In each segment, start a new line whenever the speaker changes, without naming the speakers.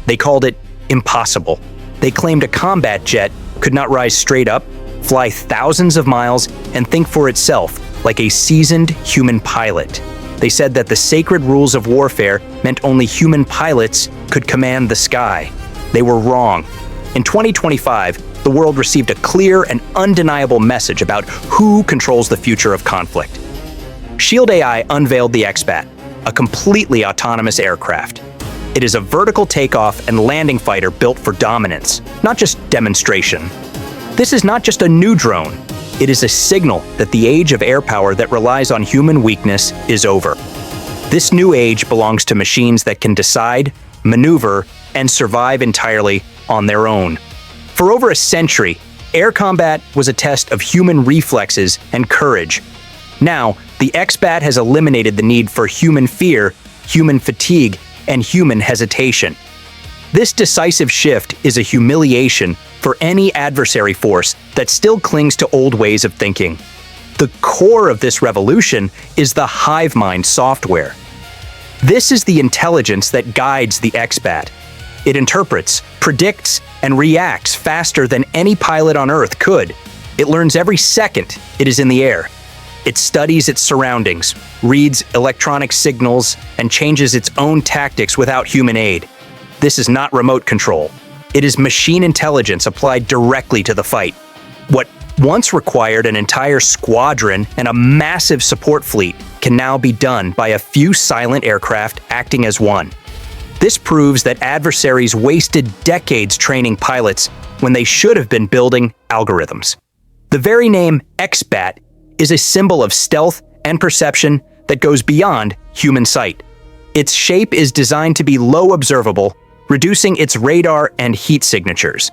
They called it impossible. They claimed a combat jet could not rise straight up, fly thousands of miles, and think for itself like a seasoned human pilot. They said that the sacred rules of warfare meant only human pilots could command the sky. They were wrong. In 2025, the world received a clear and undeniable message about who controls the future of conflict. Shield AI unveiled the X-Bat, a completely autonomous aircraft. It is a vertical takeoff and landing fighter built for dominance, not just demonstration. This is not just a new drone. It is a signal that the age of air power that relies on human weakness is over. This new age belongs to machines that can decide, maneuver, and survive entirely on their own. For over a century, air combat was a test of human reflexes and courage. Now, the X-Bat has eliminated the need for human fear, human fatigue, and human hesitation. This decisive shift is a humiliation for any adversary force that still clings to old ways of thinking. The core of this revolution is the hive mind software. This is the intelligence that guides the X-Bat. It interprets, predicts, and reacts faster than any pilot on Earth could. It learns every second it is in the air. It studies its surroundings, reads electronic signals, and changes its own tactics without human aid. This is not remote control. It is machine intelligence applied directly to the fight. What once required an entire squadron and a massive support fleet can now be done by a few silent aircraft acting as one. This proves that adversaries wasted decades training pilots when they should have been building algorithms. The very name X-Bat is a symbol of stealth and perception that goes beyond human sight. Its shape is designed to be low observable, reducing its radar and heat signatures.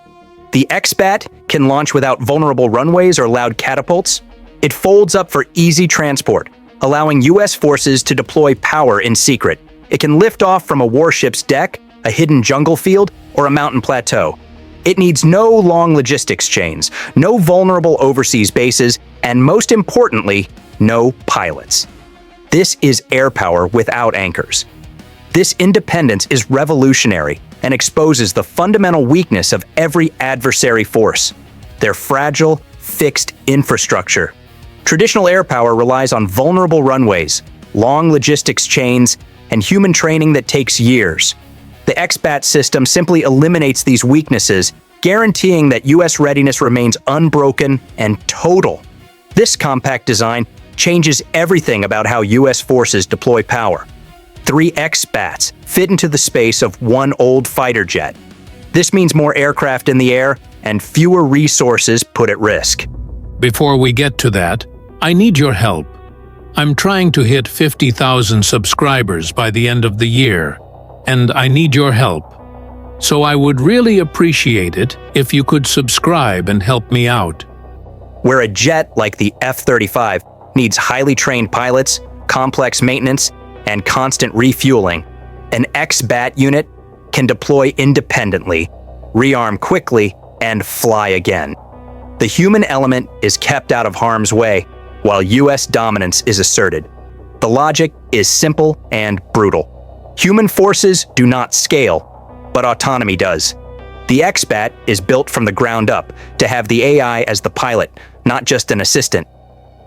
The X-Bat can launch without vulnerable runways or loud catapults. It folds up for easy transport, allowing U.S. forces to deploy power in secret. It can lift off from a warship's deck, a hidden jungle field, or a mountain plateau. It needs no long logistics chains, no vulnerable overseas bases, and most importantly, no pilots. This is air power without anchors. This independence is revolutionary and exposes the fundamental weakness of every adversary force: their fragile, fixed infrastructure. Traditional air power relies on vulnerable runways, long logistics chains, and human training that takes years. The X-Bat system simply eliminates these weaknesses, guaranteeing that U.S. readiness remains unbroken and total. This compact design changes everything about how U.S. forces deploy power. 3 X-Bats fit into the space of one old fighter jet. This means more aircraft in the air and fewer resources put at risk.
Before we get to that, I need your help. I'm trying to hit 50,000 subscribers by the end of the year, and I need your help. So I would really appreciate it if you could subscribe and help me out.
Where a jet like the F-35 needs highly trained pilots, complex maintenance, and constant refueling, an X-Bat unit can deploy independently, rearm quickly, and fly again. The human element is kept out of harm's way, while U.S. dominance is asserted. The logic is simple and brutal. Human forces do not scale, but autonomy does. The X-Bat is built from the ground up to have the AI as the pilot, not just an assistant.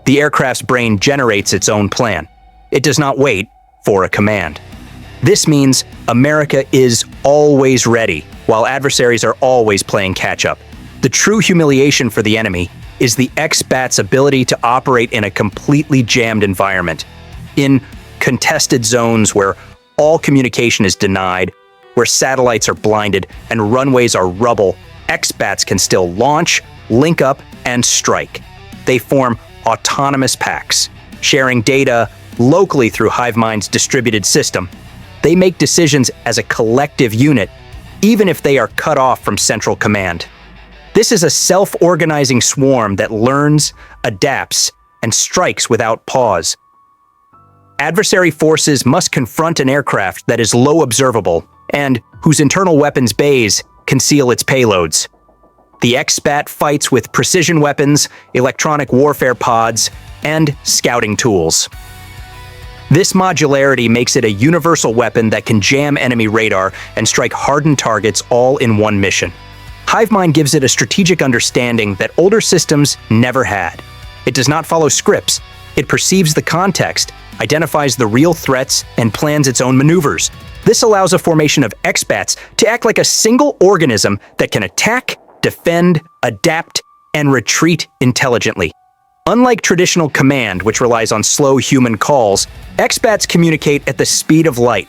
The aircraft's brain generates its own plan. It does not wait for a command. This means America is always ready, while adversaries are always playing catch-up. The true humiliation for the enemy is the X-Bat's ability to operate in a completely jammed environment. In contested zones where all communication is denied, where satellites are blinded and runways are rubble, X-Bats can still launch, link up, and strike. They form autonomous packs, sharing data locally through HiveMind's distributed system. They make decisions as a collective unit, even if they are cut off from central command. This is a self-organizing swarm that learns, adapts, and strikes without pause. Adversary forces must confront an aircraft that is low observable and whose internal weapons bays conceal its payloads. The X-Bat fights with precision weapons, electronic warfare pods, and scouting tools. This modularity makes it a universal weapon that can jam enemy radar and strike hardened targets all in one mission. HiveMind gives it a strategic understanding that older systems never had. It does not follow scripts. It perceives the context, identifies the real threats, and plans its own maneuvers. This allows a formation of expats to act like a single organism that can attack, defend, adapt, and retreat intelligently. Unlike traditional command, which relies on slow human calls, expats communicate at the speed of light.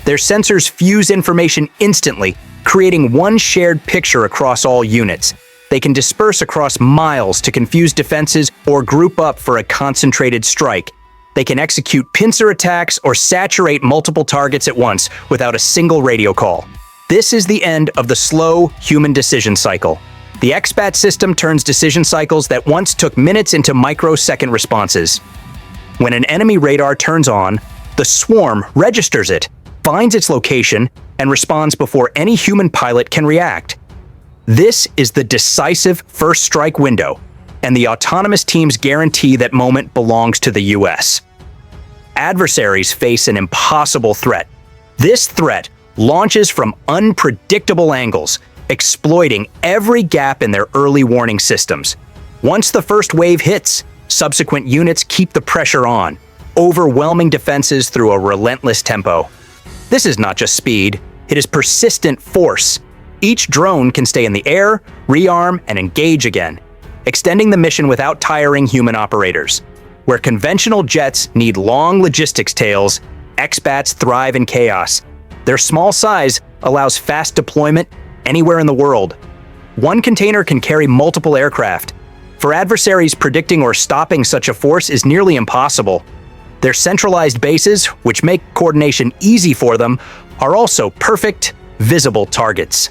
Their sensors fuse information instantly, creating one shared picture across all units. They can disperse across miles to confuse defenses or group up for a concentrated strike. They can execute pincer attacks or saturate multiple targets at once without a single radio call. This is the end of the slow human decision cycle. The expat system turns decision cycles that once took minutes into microsecond responses. When an enemy radar turns on, the swarm registers it, finds its location, and responds before any human pilot can react. This is the decisive first strike window, and the autonomous teams guarantee that moment belongs to the US. Adversaries face an impossible threat. This threat launches from unpredictable angles, exploiting every gap in their early warning systems. Once the first wave hits, subsequent units keep the pressure on, overwhelming defenses through a relentless tempo. This is not just speed, it is persistent force. Each drone can stay in the air, rearm, and engage again, extending the mission without tiring human operators. Where conventional jets need long logistics tails, expats thrive in chaos. Their small size allows fast deployment anywhere in the world. One container can carry multiple aircraft. For adversaries, predicting or stopping such a force is nearly impossible. Their centralized bases, which make coordination easy for them, are also perfect, visible targets.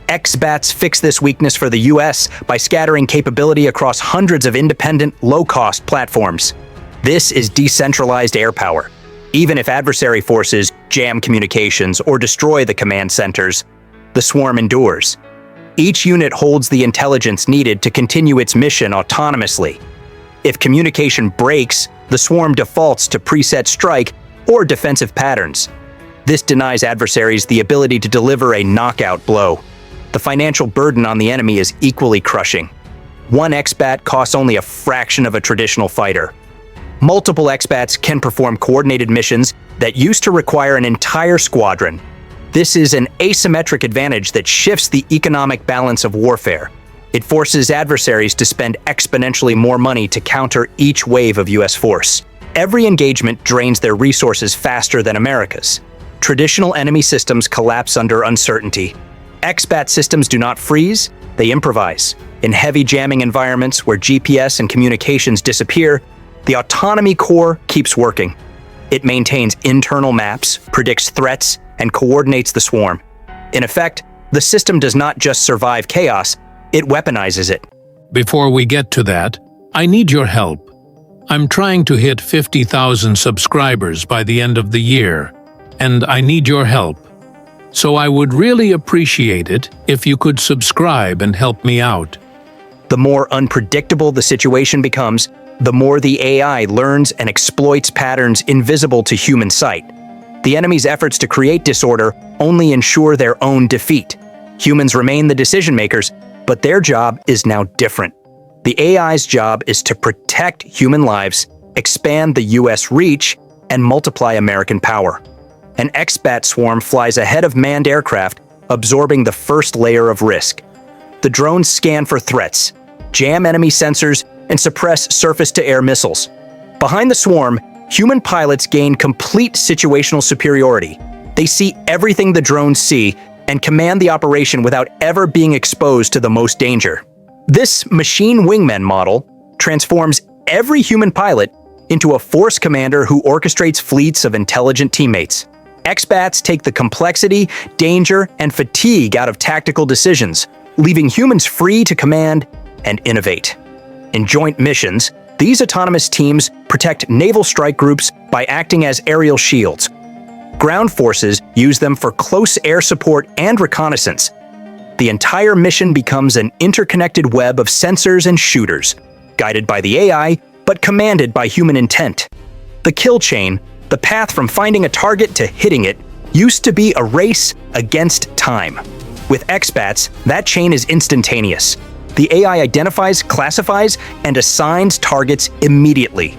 XBATs fix this weakness for the US by scattering capability across hundreds of independent, low-cost platforms. This is decentralized air power. Even if adversary forces jam communications or destroy the command centers, the swarm endures. Each unit holds the intelligence needed to continue its mission autonomously. If communication breaks, the swarm defaults to preset strike or defensive patterns. This denies adversaries the ability to deliver a knockout blow. The financial burden on the enemy is equally crushing. One XBAT costs only a fraction of a traditional fighter. Multiple XBATs can perform coordinated missions that used to require an entire squadron. This is an asymmetric advantage that shifts the economic balance of warfare. It forces adversaries to spend exponentially more money to counter each wave of US force. Every engagement drains their resources faster than America's. Traditional enemy systems collapse under uncertainty. XBAT systems do not freeze, they improvise. In heavy jamming environments where GPS and communications disappear, the autonomy core keeps working. It maintains internal maps, predicts threats, and coordinates the swarm. In effect, the system does not just survive chaos, it weaponizes it.
Before we get to that, I need your help. I'm trying to hit 50,000 subscribers by the end of the year, and I need your help. So I would really appreciate it if you could subscribe and help me out.
The more unpredictable the situation becomes, the more the AI learns and exploits patterns invisible to human sight. The enemy's efforts to create disorder only ensure their own defeat. Humans remain the decision makers, but their job is now different. The AI's job is to protect human lives, expand the US reach, and multiply American power. An XBAT swarm flies ahead of manned aircraft, absorbing the first layer of risk. The drones scan for threats, jam enemy sensors, and suppress surface-to-air missiles. Behind the swarm, human pilots gain complete situational superiority. They see everything the drones see and command the operation without ever being exposed to the most danger. This machine wingman model transforms every human pilot into a force commander who orchestrates fleets of intelligent teammates. XBATs take the complexity, danger, and fatigue out of tactical decisions, leaving humans free to command and innovate. In joint missions, these autonomous teams protect naval strike groups by acting as aerial shields. Ground forces use them for close air support and reconnaissance. The entire mission becomes an interconnected web of sensors and shooters, guided by the AI, but commanded by human intent. The kill chain, The path from finding a target to hitting it used to be a race against time. With XBATs, that chain is instantaneous. The AI identifies, classifies, and assigns targets immediately.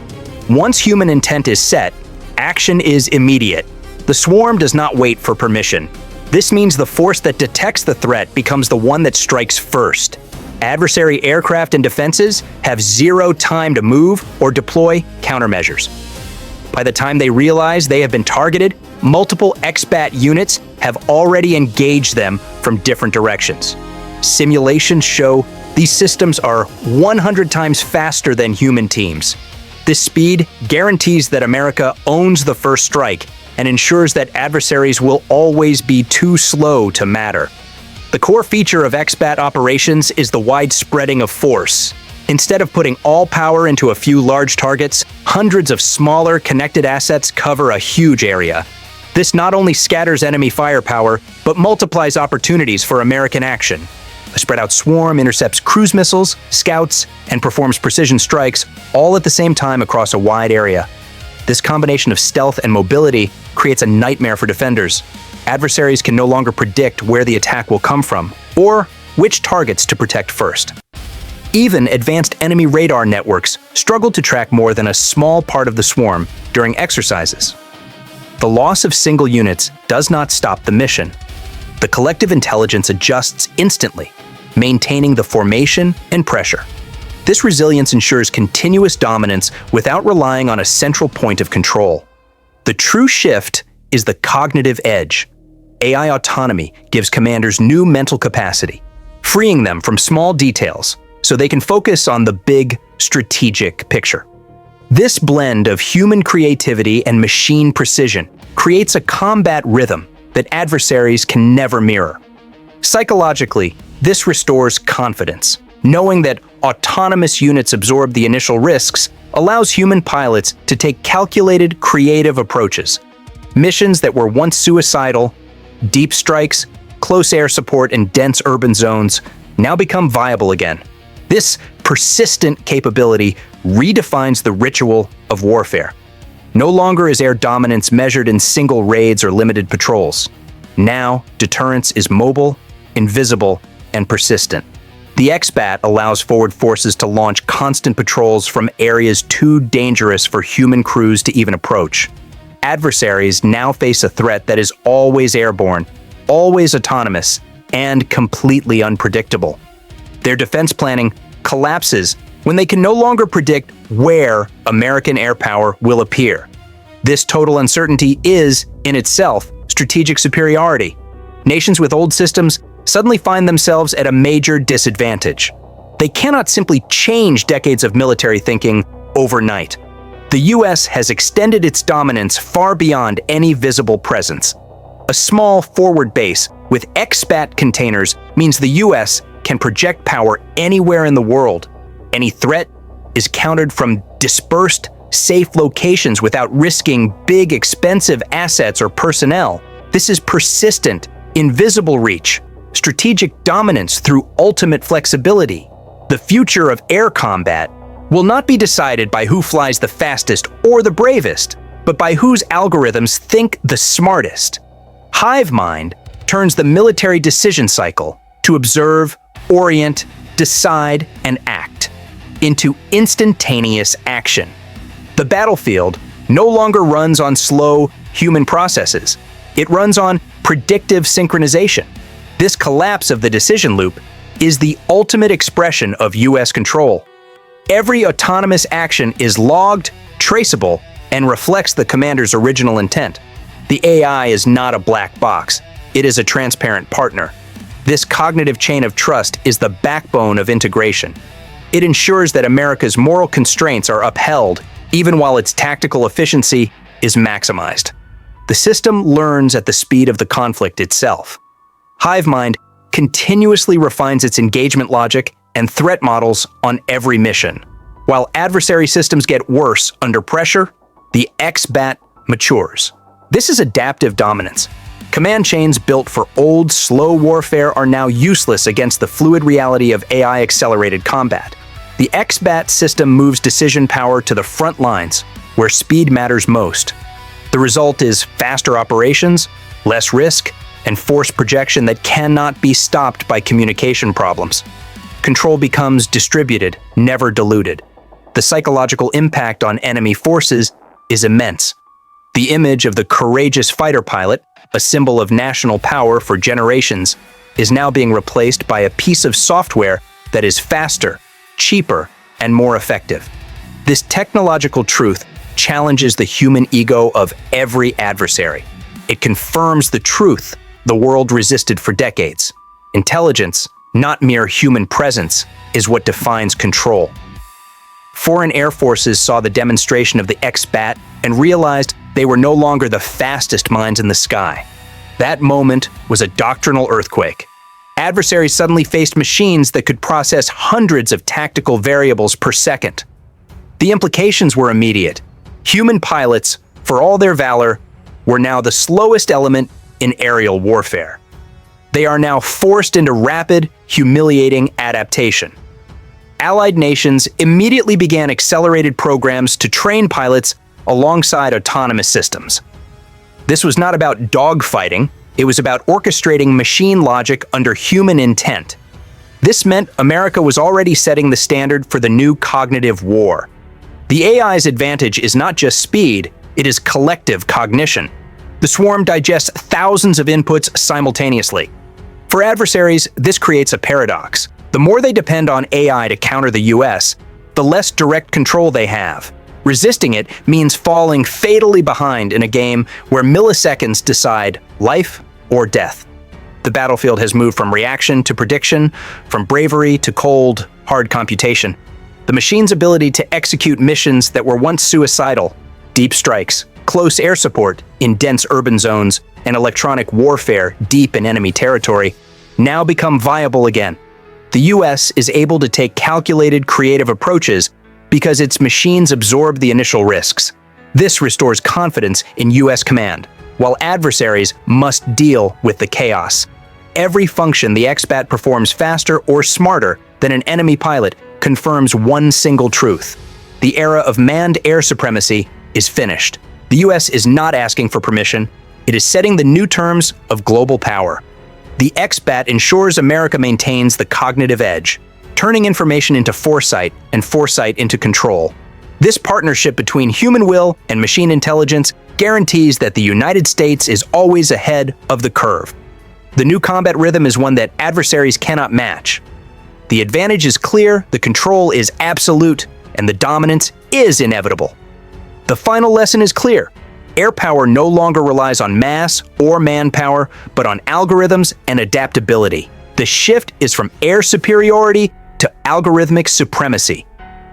Once human intent is set, action is immediate. The swarm does not wait for permission. This means the force that detects the threat becomes the one that strikes first. Adversary aircraft and defenses have zero time to move or deploy countermeasures. By the time they realize they have been targeted, multiple XBAT units have already engaged them from different directions. Simulations show these systems are 100 times faster than human teams. This speed guarantees that America owns the first strike and ensures that adversaries will always be too slow to matter. The core feature of XBAT operations is the widespreading of force. Instead of putting all power into a few large targets, hundreds of smaller connected assets cover a huge area. This not only scatters enemy firepower, but multiplies opportunities for American action. A spread-out swarm intercepts cruise missiles, scouts, and performs precision strikes all at the same time across a wide area. This combination of stealth and mobility creates a nightmare for defenders. Adversaries can no longer predict where the attack will come from, or which targets to protect first. Even advanced enemy radar networks struggle to track more than a small part of the swarm during exercises. The loss of single units does not stop the mission. The collective intelligence adjusts instantly, maintaining the formation and pressure. This resilience ensures continuous dominance without relying on a central point of control. The true shift is the cognitive edge. AI autonomy gives commanders new mental capacity, freeing them from small details so they can focus on the big, strategic picture. This blend of human creativity and machine precision creates a combat rhythm that adversaries can never mirror. Psychologically, this restores confidence. Knowing that autonomous units absorb the initial risks allows human pilots to take calculated, creative approaches. Missions that were once suicidal, deep strikes, close air support in dense urban zones, now become viable again. This persistent capability redefines the ritual of warfare. No longer is air dominance measured in single raids or limited patrols. Now, deterrence is mobile, invisible, and persistent. The XBAT allows forward forces to launch constant patrols from areas too dangerous for human crews to even approach. Adversaries now face a threat that is always airborne, always autonomous, and completely unpredictable. Their defense planning collapses when they can no longer predict where American air power will appear. This total uncertainty is, in itself, strategic superiority. Nations with old systems suddenly find themselves at a major disadvantage. They cannot simply change decades of military thinking overnight. The US has extended its dominance far beyond any visible presence. A small forward base with XBAT containers means the US can project power anywhere in the world. Any threat is countered from dispersed, safe locations without risking big, expensive assets or personnel. This is persistent, invisible reach, strategic dominance through ultimate flexibility. The future of air combat will not be decided by who flies the fastest or the bravest, but by whose algorithms think the smartest. Hive mind turns the military decision cycle to observe, orient, decide, and act into instantaneous action. The battlefield no longer runs on slow human processes. It runs on predictive synchronization. This collapse of the decision loop is the ultimate expression of US control. Every autonomous action is logged, traceable, and reflects the commander's original intent. The AI is not a black box. It is a transparent partner. This cognitive chain of trust is the backbone of integration. It ensures that America's moral constraints are upheld even while its tactical efficiency is maximized. The system learns at the speed of the conflict itself. HiveMind continuously refines its engagement logic and threat models on every mission. While adversary systems get worse under pressure, the XBAT matures. This is adaptive dominance. Command chains built for old, slow warfare are now useless against the fluid reality of AI-accelerated combat. The XBAT system moves decision power to the front lines, where speed matters most. The result is faster operations, less risk, and force projection that cannot be stopped by communication problems. Control becomes distributed, never diluted. The psychological impact on enemy forces is immense. The image of the courageous fighter pilot, a symbol of national power for generations, is now being replaced by a piece of software that is faster, cheaper, and more effective. This technological truth challenges the human ego of every adversary. It confirms the truth the world resisted for decades. Intelligence, not mere human presence, is what defines control. Foreign air forces saw the demonstration of the X-Bat and realized they were no longer the fastest minds in the sky. That moment was a doctrinal earthquake. Adversaries suddenly faced machines that could process hundreds of tactical variables per second. The implications were immediate. Human pilots, for all their valor, were now the slowest element in aerial warfare. They are now forced into rapid, humiliating adaptation. Allied nations immediately began accelerated programs to train pilots alongside autonomous systems. This was not about dogfighting, it was about orchestrating machine logic under human intent. This meant America was already setting the standard for the new cognitive war. The AI's advantage is not just speed, it is collective cognition. The swarm digests thousands of inputs simultaneously. For adversaries, this creates a paradox. The more they depend on AI to counter the US, the less direct control they have. Resisting it means falling fatally behind in a game where milliseconds decide life or death. The battlefield has moved from reaction to prediction, from bravery to cold, hard computation. The machine's ability to execute missions that were once suicidal, deep strikes, close air support in dense urban zones, and electronic warfare deep in enemy territory, now become viable again. The US is able to take calculated, creative approaches because its machines absorb the initial risks. This restores confidence in US command, while adversaries must deal with the chaos. Every function the X-Bat performs faster or smarter than an enemy pilot confirms one single truth. The era of manned air supremacy is finished. The US is not asking for permission, it is setting the new terms of global power. The X-Bat ensures America maintains the cognitive edge, turning information into foresight and foresight into control. This partnership between human will and machine intelligence guarantees that the United States is always ahead of the curve. The new combat rhythm is one that adversaries cannot match. The advantage is clear, the control is absolute, and the dominance is inevitable. The final lesson is clear. Air power no longer relies on mass or manpower, but on algorithms and adaptability. The shift is from air superiority to algorithmic supremacy.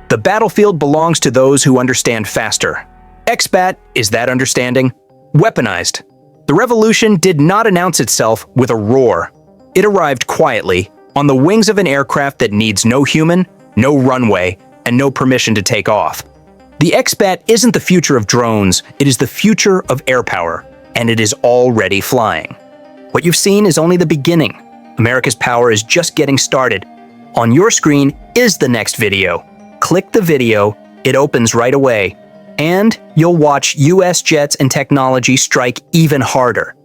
The battlefield belongs to those who understand faster. X-Bat is that understanding, weaponized. The revolution did not announce itself with a roar. It arrived quietly, on the wings of an aircraft that needs no human, no runway, and no permission to take off. The X-Bat isn't the future of drones, it is the future of air power, and it is already flying. What you've seen is only the beginning. America's power is just getting started. On your screen is the next video. Click the video, it opens right away, and you'll watch US jets and technology strike even harder.